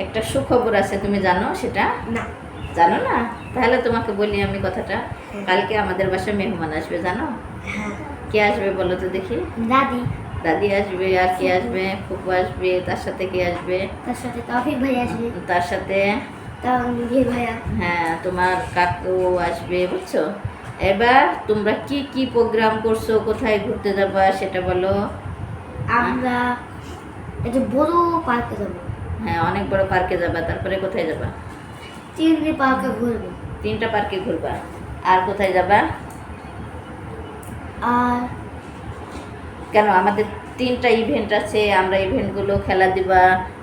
একটা সুখবর আছে, তুমি জানো সেটা? না। জানো না? তাহলে তোমাকে বলি আমি কথাটা। হ্যাঁ। কালকে আমাদের বাসায় মেহমান আসবে, জানো? হ্যাঁ। কে আসবে বলো তো দেখি? দাদি। দাদি আসবে, আর কে আসবে? ফুপু আসবে, তার সাথে কে আসবে? তার সাথে তৌফিক ভাই আসবে। তার সাথে তানভীর ভাইয়া। হ্যাঁ, তোমার কাকু আসবে, বুঝছো? এবার তোমরা কি কি প্রোগ্রাম করছো, কোথায় ঘুরতে যাবা সেটা বলো। আমরা এই যে বড় পার্কে যাবো। হ্যাঁ, অনেক বড় পার্কে যাবা। তারপরে কোথায় যাবা? চিংড়ি পার্কে ঘুরবো। 3টা পার্কে ঘুরবা। আর কোথায় যাবা? আর কেন, আমাদের 3টা ইভেন্ট আছে, আমরা ইভেন্টগুলো খেলা দিবা।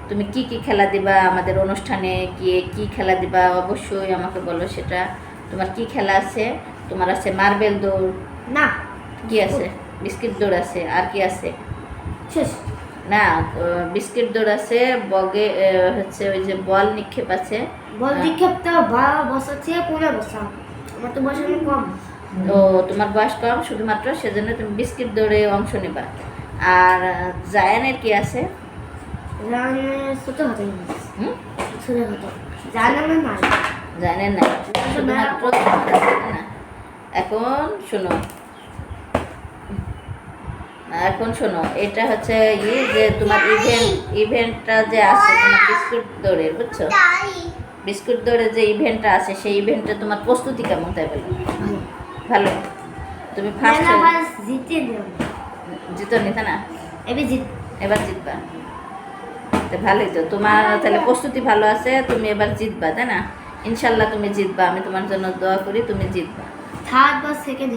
তুমি কি কি খেলা দিবা আমাদের অনুষ্ঠানে, গিয়ে কি খেলা দিবা অবশ্যই আমাকে বলো সেটা। তোমার কি খেলা আছে? তোমার আছে মার্বেল দৌড়, না, কি আছে? বিস্কিট দৌড় আছে, আর কি আছে? শেষ। না, বিস্কিট দৌড় আছে, বগে হচ্ছে ওই যে বল নিক্ষেপ আছে। বল নিক্ষেপটা 12 বছর থেকে 15 বছর। আমার তো বয়স অনেক কম। ও, তোমার বয়স কম শুধুমাত্র, সেজন্য তুমি বিস্কিট দৌড়ে অংশ নেবা। আর জায়ানের কি আছে? ছোট হতে হুম, ছোট হতো জানানো না। জানেন না, শুধুমাত্র তোমার আছে, না? এখন শোনো, এখন শোনো, এটা হচ্ছে যে তোমার ইভেন্টটা যে আছে তোমার বিস্কুট দৌড়ের, বুঝছো? বিস্কুট দৌড়ের যে ইভেন্টটা আছে সেই ইভেন্টে তোমার প্রস্তুতি কেমন, তাই বলো? ভালো। তুমি ফার্স্ট জিতে দেব। জিতো নিতে না? এবার জিত। এবার জিতবা, তো ভালোই তো। তোমার তাহলে প্রস্তুতি ভালো আছে, তুমি এবার জিতবা, তাই না? ইনশাল্লাহ তুমি জিতবা, আমি তোমার জন্য দোয়া করি তুমি জিতবা। থার্ড বা সেকেন্ড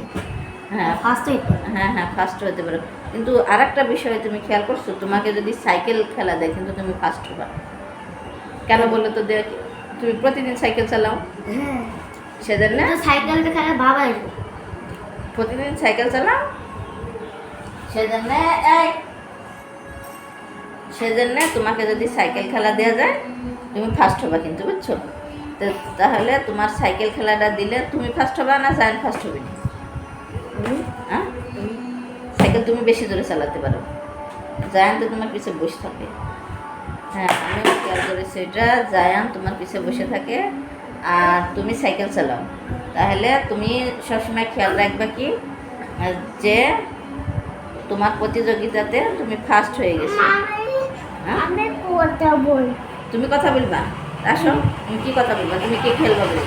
হ্যাঁ, ফার্স্ট হইতে। হ্যাঁ হ্যাঁ, ফার্স্ট হতে পারো। কিন্তু আর একটা বিষয় তুমি খেয়াল করছো, তোমাকে যদি সাইকেল খেলা দেয় কিন্তু তুমি ফার্স্ট হবা। কেন বলো তো দেখ, তুমি প্রতিদিন সাইকেল চালাও, হ্যাঁ, সেজন্য সাইকেলটা খেলে বাবা আসবে। প্রতিদিন সাইকেল চালাও, সেজন্য সেজন্য তোমাকে যদি সাইকেল খেলা দেওয়া যায় তুমি ফার্স্ট হবা কিন্তু, বুঝছো? তো তাহলে তোমার সাইকেল খেলাটা দিলে তুমি ফার্স্ট হবা না জায়ান ফার্স্ট হবে না? হ্যাঁ, সাইকেল তুমি বেশি জোরে চালাতে পারো, জায়ান তো তোমার পিছে বসে থাকে। হ্যাঁ, আমিও খেয়াল করেছি এটা, জায়ান তোমার পিছে বসে থাকে আর তুমি সাইকেল চালাও। তাহলে তুমি সবসময় খেয়াল রাখবা কি, যে তোমার প্রতিযোগিতাতে তুমি ফার্স্ট হয়ে গেছো। হ্যাঁ, আমি কথা বল। তুমি কথা বলবা, আসো। তুমি কি কথা বলবা, তুমি কি খেলবা বলো?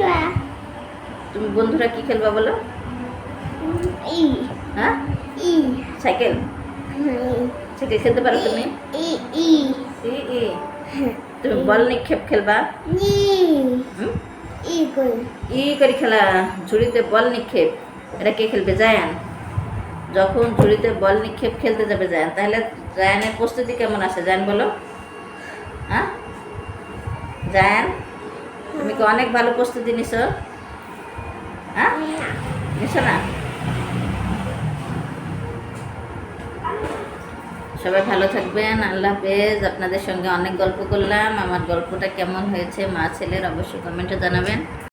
হ্যাঁ, তুমি বন্ধুরা কি খেলবা বলো? হ্যাঁ, সাইকেল। সাইকেল খেলতে পারো তুমি? ই ই তুমি বল নিক্ষেপ খেলবা? হুম? ই করে খেলা, ঝুড়িতে বল নিক্ষেপ, এটা কে খেলবে? জায়ান। যখন ঝুড়িতে বল নিক্ষেপ খেলতে যাবে জায়ান, তাহলে জায়ানের প্রস্তুতি কেমন আছে জায়ান বলো? হ্যাঁ, জায়ান তুমি কি অনেক ভালো প্রস্তুতি নিছো? হ্যাঁ, নিছো না? সবাই ভালো থাকবেন, আল্লাহ হাফেজ। আপনাদের সঙ্গে অনেক গল্প করলাম, আমার গল্পটা কেমন হয়েছে মা ছেলের অবশ্যই কমেন্টে জানাবেন।